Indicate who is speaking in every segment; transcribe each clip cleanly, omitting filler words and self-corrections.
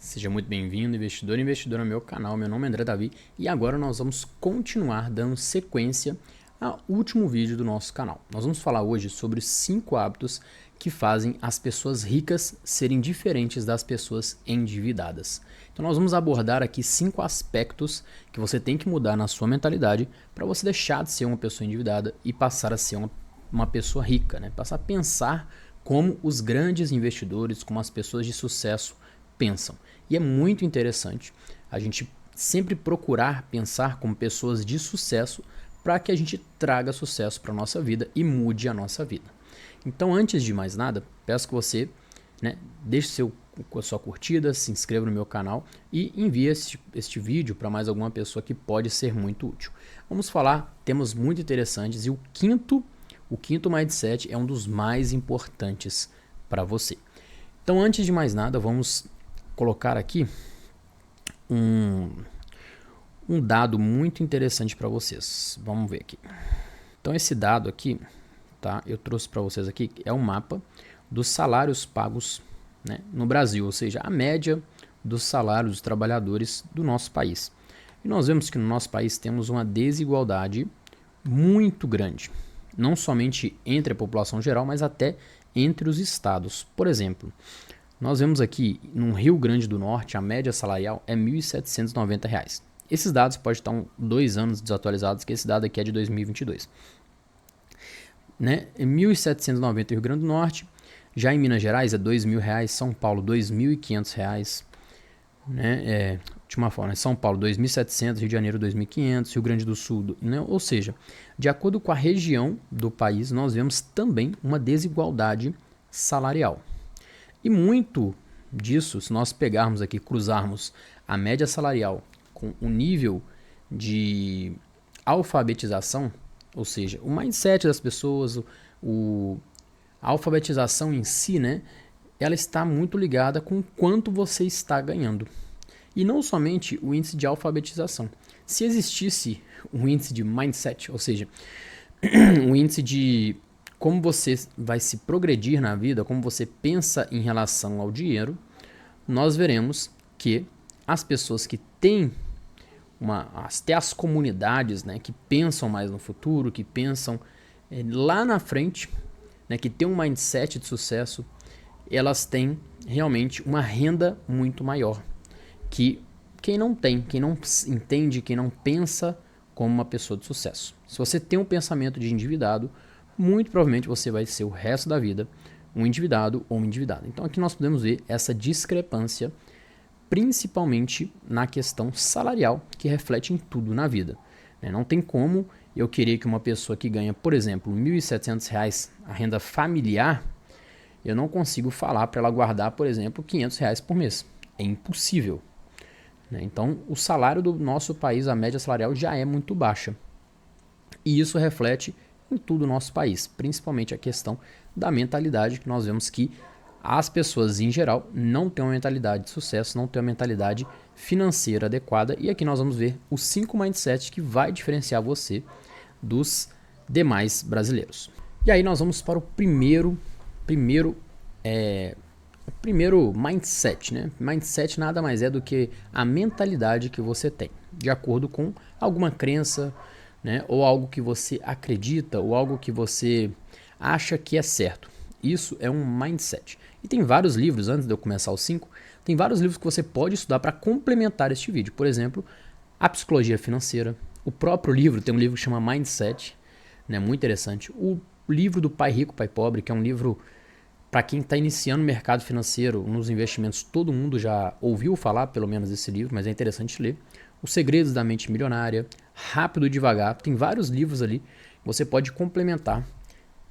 Speaker 1: Seja muito bem-vindo, investidor e investidora, ao meu canal. Meu nome é André Davi e agora nós vamos continuar dando sequência ao último vídeo do nosso canal. Nós vamos falar hoje sobre os 5 hábitos que fazem as pessoas ricas serem diferentes das pessoas endividadas. Então nós vamos abordar aqui 5 aspectos que você tem que mudar na sua mentalidade para você deixar de ser uma pessoa endividada e passar a ser uma pessoa rica, né? Passar a pensar como os grandes investidores, como as pessoas de sucesso pensam. E é muito interessante a gente sempre procurar pensar como pessoas de sucesso para que a gente traga sucesso para a nossa vida e mude a nossa vida. Então, antes de mais nada, peço que você deixe a sua curtida, se inscreva no meu canal e envie este vídeo para mais alguma pessoa que pode ser muito útil. Vamos falar temas muito interessantes e o quinto mindset é um dos mais importantes para você. Então, antes de mais nada, vamos colocar aqui um dado muito interessante para vocês. Vamos ver aqui. Então esse dado aqui, tá? Eu trouxe para vocês aqui, é um mapa dos salários pagos, né, no Brasil, ou seja, a média dos salários dos trabalhadores do nosso país. E nós vemos que no nosso país temos uma desigualdade muito grande, não somente entre a população geral, mas até entre os estados. Por exemplo, nós vemos aqui no Rio Grande do Norte, a média salarial é R$ 1.790. Esses dados podem estar 2 anos desatualizados, que esse dado aqui é de 2022. Né? R$ 1.790 no Rio Grande do Norte, já em Minas Gerais é R$ 2.000, São Paulo R$ 2.500, né? De uma forma, São Paulo R$ 2.700, Rio de Janeiro R$ 2.500, Rio Grande do Sul, né? Ou seja, de acordo com a região do país, nós vemos também uma desigualdade salarial. E muito disso, se nós pegarmos aqui, cruzarmos a média salarial com o nível de alfabetização, ou seja, o mindset das pessoas, a alfabetização em si, né, ela está muito ligada com o quanto você está ganhando. E não somente o índice de alfabetização. Se existisse um índice de mindset, ou seja, um índice de como você vai se progredir na vida, como você pensa em relação ao dinheiro, nós veremos que as pessoas que têm até as comunidades, né, que pensam mais no futuro, que pensam lá na frente, né, que têm um mindset de sucesso, elas têm realmente uma renda muito maior que quem não tem, quem não entende, quem não pensa como uma pessoa de sucesso. Se você tem um pensamento de endividado, muito provavelmente você vai ser o resto da vida um endividado ou uma endividada. Então aqui nós podemos ver essa discrepância, principalmente na questão salarial, que reflete em tudo na vida. Não tem como eu querer que uma pessoa que ganha, por exemplo, R$ 1.700 a renda familiar, eu não consigo falar para ela guardar, por exemplo, R$ 500 por mês. É impossível. Então o salário do nosso país, a média salarial já é muito baixa. E isso reflete em todo o nosso país, principalmente a questão da mentalidade, que nós vemos que as pessoas em geral não têm uma mentalidade de sucesso, não têm uma mentalidade financeira adequada, e aqui nós vamos ver os 5 mindsets que vai diferenciar você dos demais brasileiros. E aí nós vamos para o primeiro mindset, né? Mindset nada mais é do que a mentalidade que você tem, de acordo com alguma crença, né, ou algo que você acredita, ou algo que você acha que é certo. Isso é um mindset. E tem vários livros, antes de eu começar os 5, tem vários livros que você pode estudar para complementar este vídeo. Por exemplo, a psicologia financeira. O próprio livro, tem um livro que chama Mindset, né, muito interessante. O livro do Pai Rico, Pai Pobre, que é um livro para quem está iniciando o mercado financeiro, nos investimentos, todo mundo já ouviu falar, pelo menos, desse livro, mas é interessante ler. Os Segredos da Mente Milionária, Rápido e Devagar, tem vários livros ali que você pode complementar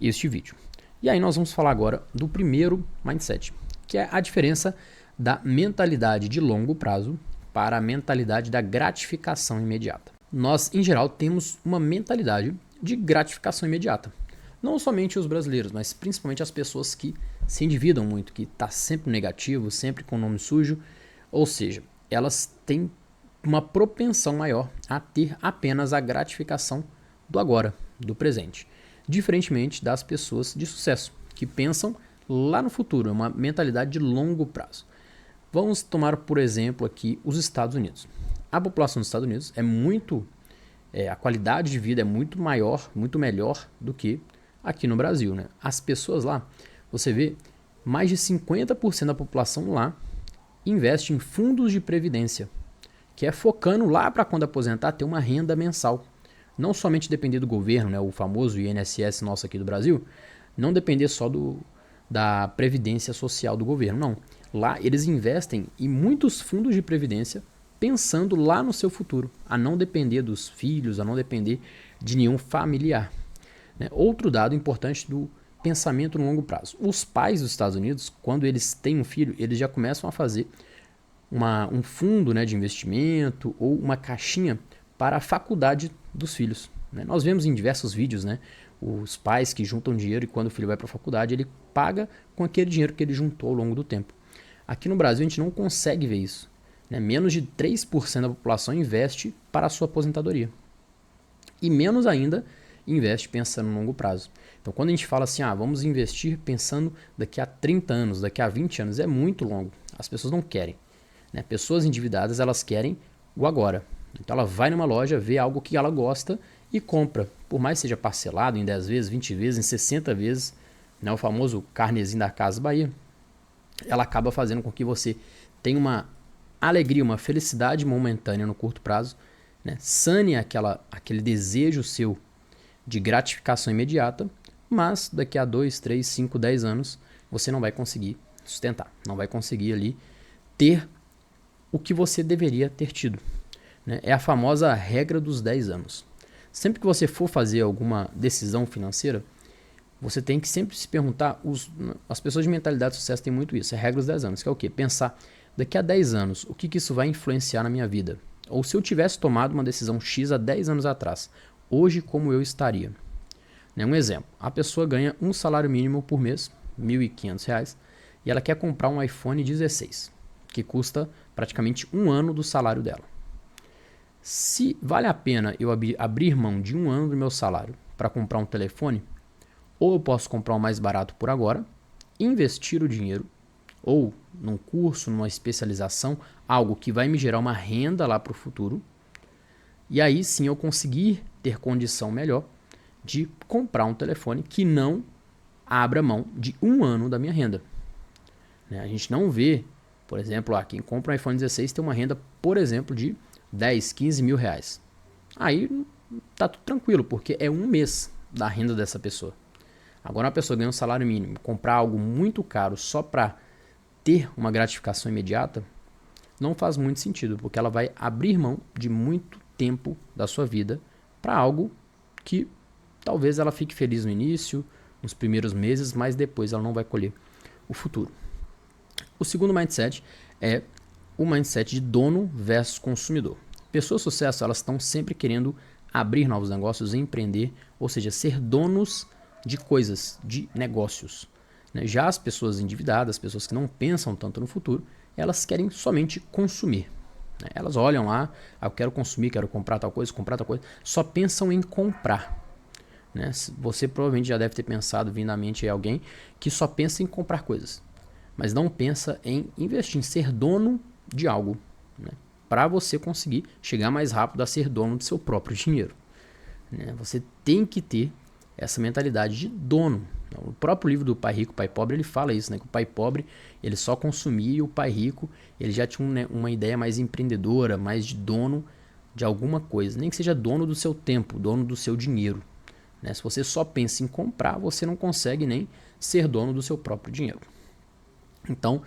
Speaker 1: este vídeo. E aí nós vamos falar agora do primeiro mindset, que é a diferença da mentalidade de longo prazo para a mentalidade da gratificação imediata. Nós, em geral, temos uma mentalidade de gratificação imediata. Não somente os brasileiros, mas principalmente as pessoas que se endividam muito, que está sempre negativo, sempre com o nome sujo, ou seja, elas têm uma propensão maior a ter apenas a gratificação do agora, do presente. Diferentemente das pessoas de sucesso, que pensam lá no futuro, é uma mentalidade de longo prazo. Vamos tomar, por exemplo, aqui os Estados Unidos. A população dos Estados Unidos a qualidade de vida é muito maior, muito melhor do que aqui no Brasil, né? As pessoas lá, você vê, mais de 50% da população lá investe em fundos de previdência, que é focando lá para quando aposentar ter uma renda mensal. Não somente depender do governo, né, o famoso INSS nosso aqui do Brasil, não depender só da previdência social do governo, não. Lá eles investem em muitos fundos de previdência pensando lá no seu futuro, a não depender dos filhos, a não depender de nenhum familiar. Né? Outro dado importante do pensamento no longo prazo. Os pais dos Estados Unidos, quando eles têm um filho, eles já começam a fazer um fundo, né, de investimento ou uma caixinha para a faculdade dos filhos. Né? Nós vemos em diversos vídeos, né, os pais que juntam dinheiro e quando o filho vai para a faculdade, ele paga com aquele dinheiro que ele juntou ao longo do tempo. Aqui no Brasil a gente não consegue ver isso. Né? Menos de 3% da população investe para a sua aposentadoria. E menos ainda investe pensando no longo prazo. Então quando a gente fala assim, vamos investir pensando daqui a 30 anos, daqui a 20 anos, é muito longo. As pessoas não querem. Né? Pessoas endividadas, elas querem o agora. Então ela vai numa loja, vê algo que ela gosta e compra. Por mais que seja parcelado em 10 vezes, 20 vezes, em 60 vezes, né? O famoso carnezinho da Casa Bahia, ela acaba fazendo com que você tenha uma alegria, uma felicidade momentânea no curto prazo, né? Sane aquele desejo seu de gratificação imediata, mas daqui a 2, 3, 5, 10 anos você não vai conseguir sustentar, não vai conseguir ali ter o que você deveria ter tido. Né? É a famosa regra dos 10 anos. Sempre que você for fazer alguma decisão financeira, você tem que sempre se perguntar, as pessoas de mentalidade de sucesso têm muito isso, é a regra dos 10 anos, que é o quê? Pensar, daqui a 10 anos, o que isso vai influenciar na minha vida? Ou se eu tivesse tomado uma decisão X há 10 anos atrás, hoje como eu estaria? Né? Um exemplo, a pessoa ganha um salário mínimo por mês, R$ 1.500, e ela quer comprar um iPhone 16, que custa praticamente um ano do salário dela. Se vale a pena eu abrir mão de um ano do meu salário para comprar um telefone, ou eu posso comprar o mais barato por agora, investir o dinheiro, ou num curso, numa especialização, algo que vai me gerar uma renda lá para o futuro, e aí sim eu conseguir ter condição melhor de comprar um telefone que não abra mão de um ano da minha renda. Né? A gente não vê, por exemplo, quem compra um iPhone 16 tem uma renda, por exemplo, de 10, 15 mil reais. Aí tá tudo tranquilo, porque é um mês da renda dessa pessoa. Agora uma pessoa ganha um salário mínimo, comprar algo muito caro só para ter uma gratificação imediata, não faz muito sentido, porque ela vai abrir mão de muito tempo da sua vida para algo que talvez ela fique feliz no início, nos primeiros meses, mas depois ela não vai colher o futuro. O segundo mindset é o mindset de dono versus consumidor. Pessoas de sucesso, elas estão sempre querendo abrir novos negócios, empreender, ou seja, ser donos de coisas, de negócios. Já as pessoas endividadas, as pessoas que não pensam tanto no futuro, elas querem somente consumir. Elas olham lá, eu quero consumir, quero comprar tal coisa, só pensam em comprar. Você provavelmente já deve ter pensado vindo à mente alguém que só pensa em comprar coisas, mas não pensa em investir, em ser dono de algo, para você conseguir chegar mais rápido a ser dono do seu próprio dinheiro. Você tem que ter essa mentalidade de dono. O próprio livro do Pai Rico, Pai Pobre, ele fala isso, que o pai pobre ele só consumia e o pai rico ele já tinha uma ideia mais empreendedora, mais de dono de alguma coisa, nem que seja dono do seu tempo, dono do seu dinheiro. Se você só pensa em comprar, você não consegue nem ser dono do seu próprio dinheiro. Então,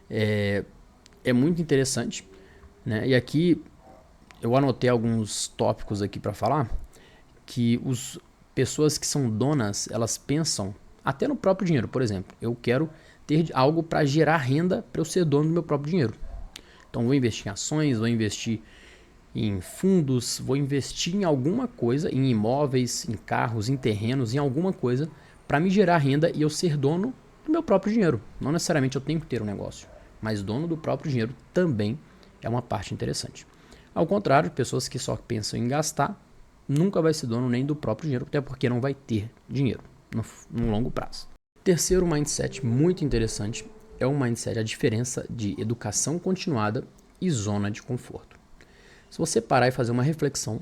Speaker 1: é muito interessante. E aqui eu anotei alguns tópicos aqui para falar que pessoas que são donas, elas pensam até no próprio dinheiro. Por exemplo, eu quero ter algo para gerar renda para eu ser dono do meu próprio dinheiro. Então vou investir em ações, vou investir em fundos, vou investir em alguma coisa, em imóveis, em carros, em terrenos, em alguma coisa para me gerar renda e eu ser dono do meu próprio dinheiro. Não necessariamente eu tenho que ter um negócio, mas dono do próprio dinheiro também é uma parte interessante. Ao contrário, pessoas que só pensam em gastar, nunca vai ser dono nem do próprio dinheiro, até porque não vai ter dinheiro no longo prazo. Terceiro mindset muito interessante é um mindset, a diferença de educação continuada e zona de conforto. Se você parar e fazer uma reflexão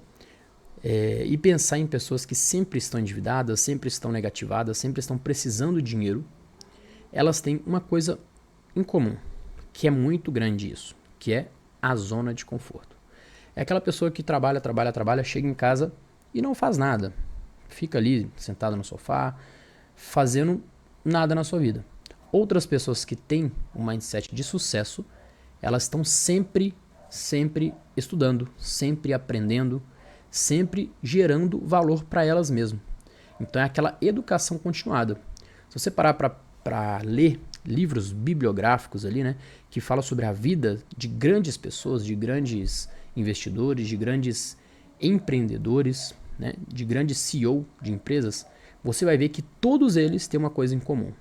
Speaker 1: e pensar em pessoas que sempre estão endividadas, sempre estão negativadas, sempre estão precisando de dinheiro, elas têm uma coisa em comum, que é muito grande isso, que é a zona de conforto. É aquela pessoa que trabalha, chega em casa e não faz nada. Fica ali sentado no sofá, fazendo nada na sua vida. Outras pessoas que têm um mindset de sucesso, elas estão sempre estudando, sempre aprendendo, sempre gerando valor para elas mesmas. Então é aquela educação continuada. Se você parar para ler livros bibliográficos ali, né, que falam sobre a vida de grandes pessoas, de grandes investidores, de grandes empreendedores, né, de grandes CEO de empresas, você vai ver que todos eles têm uma coisa em comum.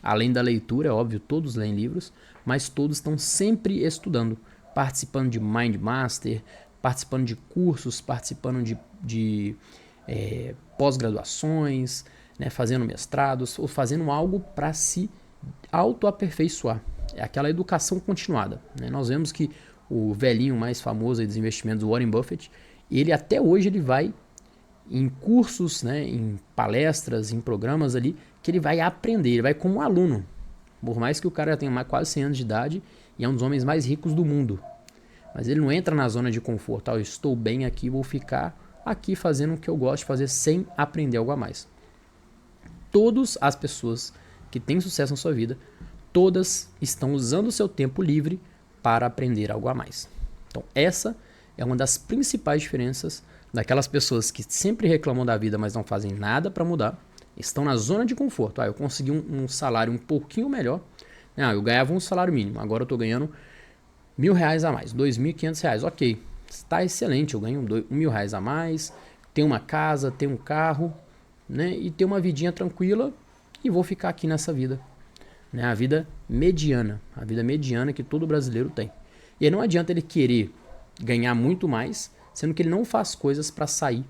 Speaker 1: Além da leitura, é óbvio, todos leem livros, mas todos estão sempre estudando, participando de Mind Master, participando de cursos, participando de pós-graduações, né, fazendo mestrados, ou fazendo algo para se autoaperfeiçoar. É aquela educação continuada. Né? Nós vemos que o velhinho mais famoso dos investimentos, Warren Buffett, ele até hoje ele vai em cursos, né, em palestras, em programas ali, que ele vai aprender, ele vai como um aluno. Por mais que o cara já tenha quase 100 anos de idade e é um dos homens mais ricos do mundo. Mas ele não entra na zona de conforto. Eu estou bem aqui, vou ficar aqui fazendo o que eu gosto de fazer sem aprender algo a mais. Todas as pessoas que têm sucesso na sua vida, todas estão usando o seu tempo livre para aprender algo a mais. Então essa é uma das principais diferenças daquelas pessoas que sempre reclamam da vida, mas não fazem nada para mudar, estão na zona de conforto. Eu consegui um salário um pouquinho melhor. Eu ganhava um salário mínimo, agora eu estou ganhando R$1.000 a mais, R$2.500. Ok, está excelente, eu ganho R$1.000 a mais, tenho uma casa, tenho um carro, né, e tenho uma vidinha tranquila e vou ficar aqui nessa vida. Né, a vida mediana que todo brasileiro tem. E aí não adianta ele querer ganhar muito mais, sendo que ele não faz coisas para sair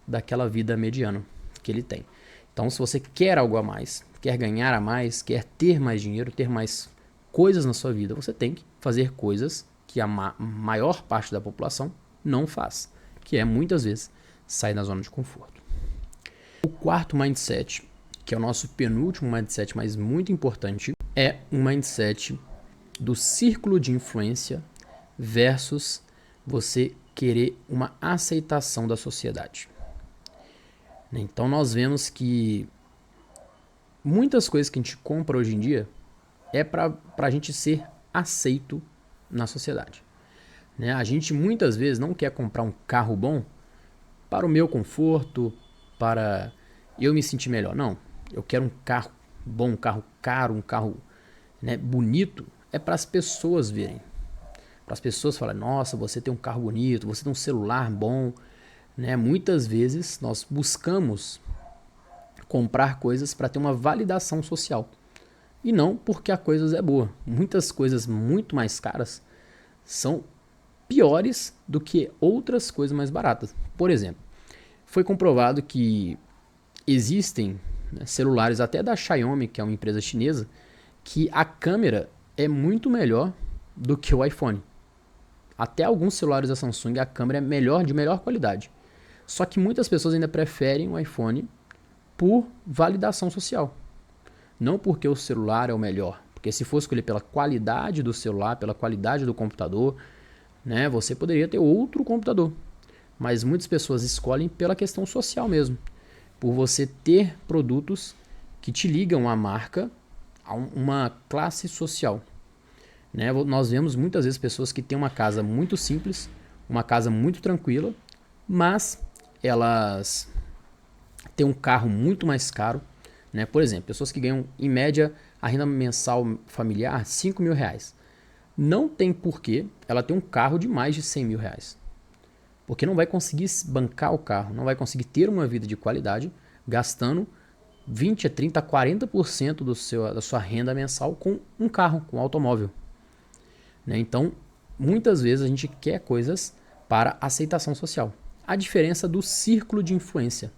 Speaker 1: daquela vida mediana que ele tem. Então, se você quer algo a mais, quer ganhar a mais, quer ter mais dinheiro, ter mais coisas na sua vida, você tem que fazer coisas que a maior parte da população não faz, que é muitas vezes sair da zona de conforto. O quarto mindset, que é o nosso penúltimo mindset, mas muito importante, é um mindset do círculo de influência versus você querer uma aceitação da sociedade. Então nós vemos que muitas coisas que a gente compra hoje em dia é para a gente ser aceito na sociedade. Né? A gente muitas vezes não quer comprar um carro bom para o meu conforto, para eu me sentir melhor. Não, eu quero um carro bom, um carro caro, um carro, né, bonito. É para as pessoas verem. Para as pessoas falarem, nossa, você tem um carro bonito, você tem um celular bom. Né? Muitas vezes nós buscamos comprar coisas para ter uma validação social. E não porque a coisa é boa. Muitas coisas muito mais caras são piores do que outras coisas mais baratas. Por exemplo, foi comprovado que existem, né, celulares até da Xiaomi, que é uma empresa chinesa, que a câmera é muito melhor do que o iPhone. Até alguns celulares da Samsung a câmera é de melhor qualidade. Só que muitas pessoas ainda preferem o iPhone por validação social. Não porque o celular é o melhor. Porque se fosse escolher pela qualidade do celular, pela qualidade do computador, né, você poderia ter outro computador. Mas muitas pessoas escolhem pela questão social mesmo. Por você ter produtos que te ligam à marca, a uma classe social. Né? Nós vemos muitas vezes pessoas que têm uma casa muito simples, uma casa muito tranquila, mas elas têm um carro muito mais caro. Né? Por exemplo, pessoas que ganham, em média, a renda mensal familiar R$5.000. Não tem porquê ela ter um carro de mais de R$100.000. Porque não vai conseguir bancar o carro, não vai conseguir ter uma vida de qualidade gastando 20%, 30%, 40% da sua renda mensal com um carro, com um automóvel. Né? Então, muitas vezes a gente quer coisas para aceitação social. A diferença do círculo de influência.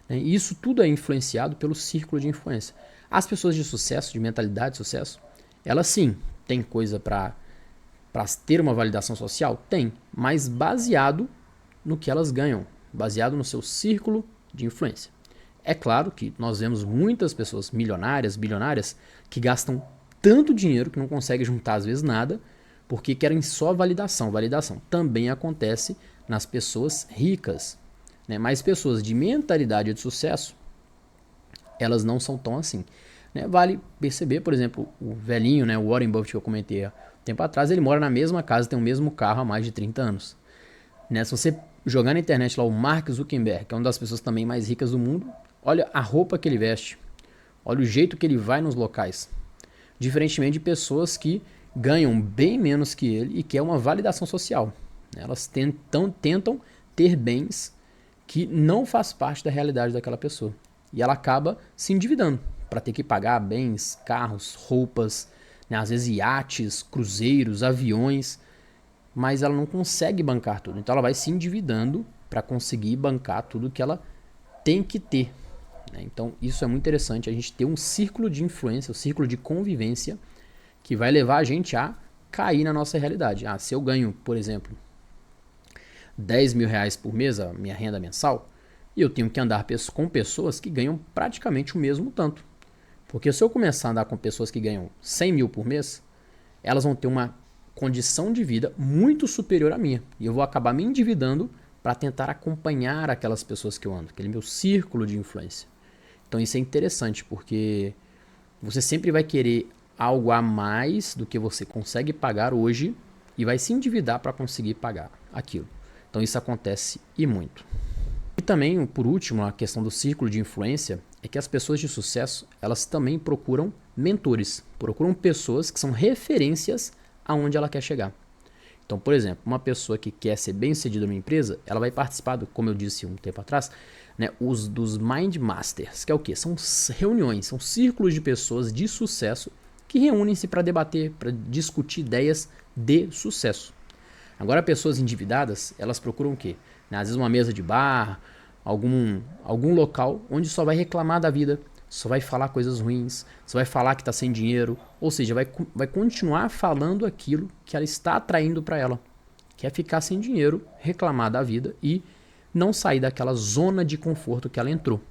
Speaker 1: Né? E isso tudo é influenciado pelo círculo de influência. As pessoas de sucesso, de mentalidade de sucesso, Ela sim tem coisa para ter uma validação social? Tem, mas baseado no que elas ganham, baseado no seu círculo de influência. É claro que nós vemos muitas pessoas milionárias, bilionárias, que gastam tanto dinheiro que não conseguem juntar às vezes nada, porque querem só validação. Validação também acontece nas pessoas ricas, né? Mas pessoas de mentalidade de sucesso, elas não são tão assim. Né? Vale perceber, por exemplo, o velhinho, né, o Warren Buffett que eu comentei há tempo atrás, ele mora na mesma casa, tem o mesmo carro há mais de 30 anos. Né? Se você jogar na internet lá o Mark Zuckerberg, que é uma das pessoas também mais ricas do mundo, olha a roupa que ele veste, olha o jeito que ele vai nos locais. Diferentemente de pessoas que ganham bem menos que ele e que é uma validação social. Elas tentam ter bens que não faz parte da realidade daquela pessoa. E ela acaba se endividando para ter que pagar bens, carros, roupas, né, às vezes iates, cruzeiros, aviões, mas ela não consegue bancar tudo. Então ela vai se endividando para conseguir bancar tudo que ela tem que ter. Né? Então isso é muito interessante, a gente ter um círculo de influência, um círculo de convivência que vai levar a gente a cair na nossa realidade. Se eu ganho, por exemplo, 10 mil reais por mês, a minha renda mensal, e eu tenho que andar com pessoas que ganham praticamente o mesmo tanto. Porque se eu começar a andar com pessoas que ganham 100 mil por mês, elas vão ter uma condição de vida muito superior à minha. E eu vou acabar me endividando para tentar acompanhar aquelas pessoas que eu ando, aquele meu círculo de influência. Então isso é interessante, porque você sempre vai querer algo a mais do que você consegue pagar hoje e vai se endividar para conseguir pagar aquilo. Então isso acontece e muito. E também, por último, a questão do círculo de influência é que as pessoas de sucesso, elas também procuram mentores, procuram pessoas que são referências aonde ela quer chegar. Então, por exemplo, uma pessoa que quer ser bem-sucedida numa empresa, ela vai participar, como eu disse um tempo atrás, né, dos Mind Masters, que é o quê? São reuniões, são círculos de pessoas de sucesso que reúnem-se para debater, para discutir ideias de sucesso. Agora, pessoas endividadas, elas procuram o quê? Às vezes uma mesa de bar, algum local onde só vai reclamar da vida, só vai falar coisas ruins, só vai falar que está sem dinheiro, ou seja, vai continuar falando aquilo que ela está atraindo para ela, que é ficar sem dinheiro, reclamar da vida e não sair daquela zona de conforto que ela entrou.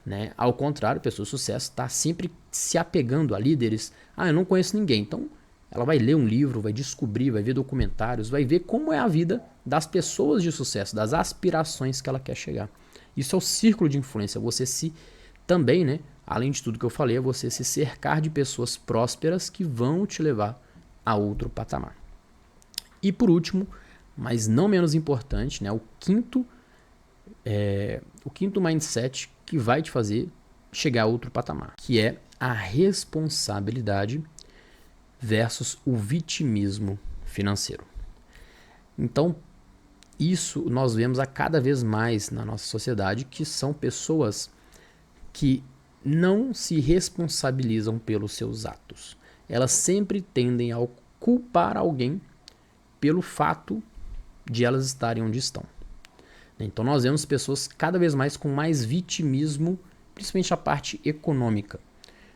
Speaker 1: Né? Ao contrário, a pessoa de sucesso está sempre se apegando a líderes. Eu não conheço ninguém, então ela vai ler um livro, vai descobrir, vai ver documentários, vai ver como é a vida das pessoas de sucesso, das aspirações que ela quer chegar. Isso é o círculo de influência. Você se também, né, além de tudo que eu falei, é você se cercar de pessoas prósperas que vão te levar a outro patamar. E por último, mas não menos importante, né, o quinto mindset que vai te fazer chegar a outro patamar, que é a responsabilidade versus o vitimismo financeiro. Então, isso nós vemos a cada vez mais na nossa sociedade, que são pessoas que não se responsabilizam pelos seus atos. Elas sempre tendem a culpar alguém pelo fato de elas estarem onde estão. Então nós vemos pessoas cada vez mais com mais vitimismo, principalmente a parte econômica.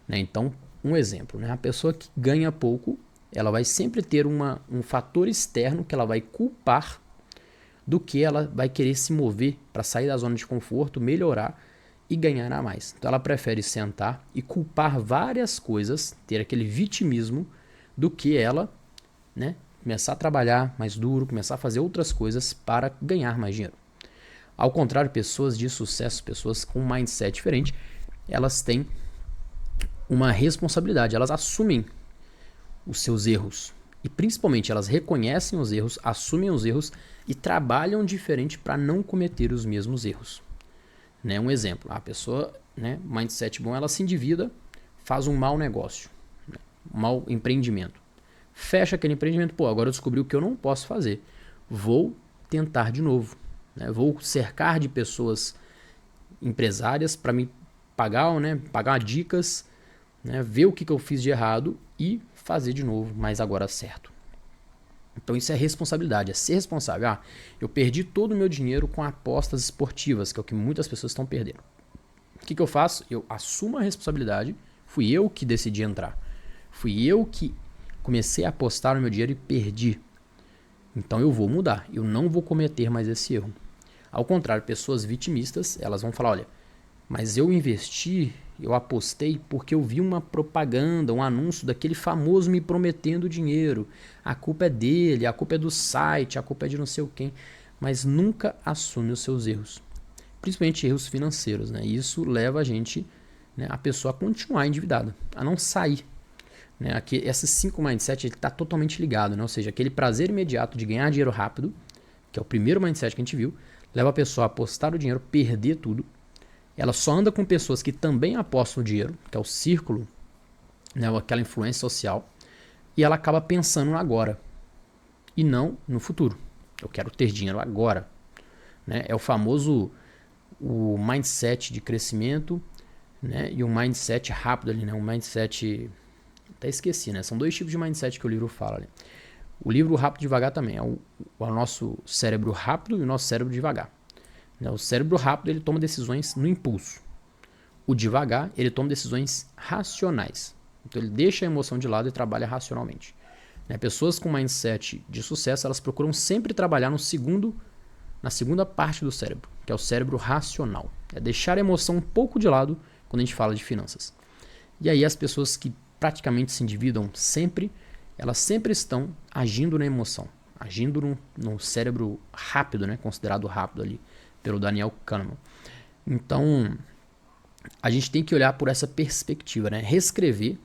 Speaker 1: Então, um exemplo, a pessoa que ganha pouco, ela vai sempre ter um fator externo que ela vai culpar do que ela vai querer se mover para sair da zona de conforto, melhorar e ganhar a mais. Então ela prefere sentar e culpar várias coisas, ter aquele vitimismo, do que ela, né, começar a trabalhar mais duro, começar a fazer outras coisas para ganhar mais dinheiro. Ao contrário, pessoas de sucesso, pessoas com um mindset diferente, elas têm uma responsabilidade, elas assumem os seus erros. E principalmente elas reconhecem os erros, assumem os erros e trabalham diferente para não cometer os mesmos erros. Um exemplo, a pessoa, mindset bom, ela se endivida, faz um mau negócio, um mau empreendimento. Fecha aquele empreendimento, agora eu descobri o que eu não posso fazer. Vou tentar de novo. Vou cercar de pessoas empresárias para me pagar dicas, ver o que eu fiz de errado e fazer de novo, mas agora certo. Então isso é responsabilidade, é ser responsável. Eu perdi todo o meu dinheiro com apostas esportivas, que é o que muitas pessoas estão perdendo. O que eu faço? Eu assumo a responsabilidade, fui eu que decidi entrar. Fui eu que comecei a apostar no meu dinheiro e perdi. Então eu vou mudar, eu não vou cometer mais esse erro. Ao contrário, pessoas vitimistas, elas vão falar, olha, mas eu investi, eu apostei porque eu vi uma propaganda, um anúncio daquele famoso me prometendo dinheiro. A culpa é dele, a culpa é do site, a culpa é de não sei quem. Mas nunca assume os seus erros. Principalmente erros financeiros, né? Isso leva a gente, né, a pessoa a continuar endividada, a não sair. Né? Aqui, esses 5 mindset está totalmente ligado, né? Ou seja, aquele prazer imediato de ganhar dinheiro rápido, que é o primeiro mindset que a gente viu, leva a pessoa a apostar o dinheiro, perder tudo. Ela só anda com pessoas que também apostam o dinheiro, que é o círculo, né, aquela influência social, e ela acaba pensando no agora e não no futuro. Eu quero ter dinheiro agora. Né? É o famoso o mindset de crescimento, né, e um mindset rápido ali, né, um mindset... Até esqueci, né? São 2 tipos de mindset que o livro fala ali. O livro Rápido e Devagar também é o nosso cérebro rápido e o nosso cérebro devagar. O cérebro rápido, ele toma decisões no impulso. O devagar, ele toma decisões racionais. Então ele deixa a emoção de lado e trabalha racionalmente. Pessoas com mindset de sucesso, elas procuram sempre trabalhar na segunda parte do cérebro, que é o cérebro racional. É deixar a emoção um pouco de lado quando a gente fala de finanças. E aí as pessoas que praticamente se endividam sempre, elas sempre estão agindo na emoção, agindo no cérebro rápido, né, considerado rápido ali pelo Daniel Kahneman. Então, a gente tem que olhar por essa perspectiva, né, reescrever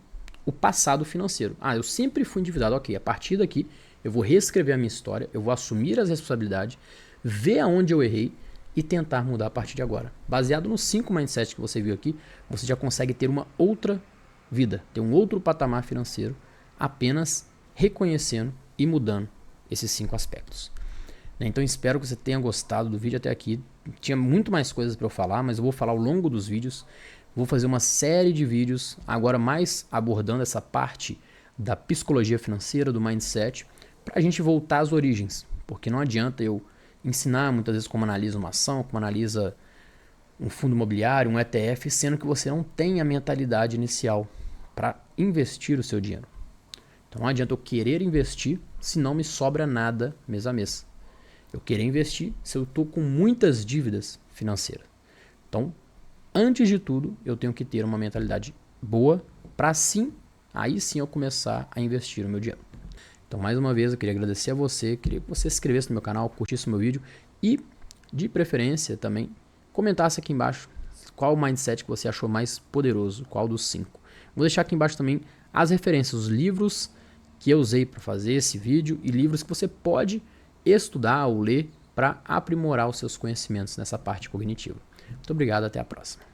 Speaker 1: o passado financeiro. Eu sempre fui endividado, ok, a partir daqui eu vou reescrever a minha história, eu vou assumir as responsabilidades, ver aonde eu errei e tentar mudar a partir de agora. Baseado nos 5 mindsets que você viu aqui, você já consegue ter uma outra vida, ter um outro patamar financeiro, apenas reconhecendo e mudando esses 5 aspectos. Então espero que você tenha gostado do vídeo até aqui. Tinha muito mais coisas para eu falar, mas eu vou falar ao longo dos vídeos. Vou fazer uma série de vídeos, agora mais abordando essa parte da psicologia financeira, do mindset, para a gente voltar às origens. Porque não adianta eu ensinar muitas vezes como analisa uma ação, como analisa um fundo imobiliário, um ETF, sendo que você não tem a mentalidade inicial para investir o seu dinheiro. Então não adianta eu querer investir se não me sobra nada mês a mês. Eu querer investir se eu estou com muitas dívidas financeiras. Então, antes de tudo, eu tenho que ter uma mentalidade boa para aí sim eu começar a investir o meu dinheiro. Então, mais uma vez, eu queria agradecer a você, queria que você se inscrevesse no meu canal, curtisse o meu vídeo e, de preferência, também comentasse aqui embaixo qual o mindset que você achou mais poderoso, qual dos 5. Vou deixar aqui embaixo também as referências, os livros que eu usei para fazer esse vídeo e livros que você pode estudar ou ler para aprimorar os seus conhecimentos nessa parte cognitiva. Muito obrigado, até a próxima.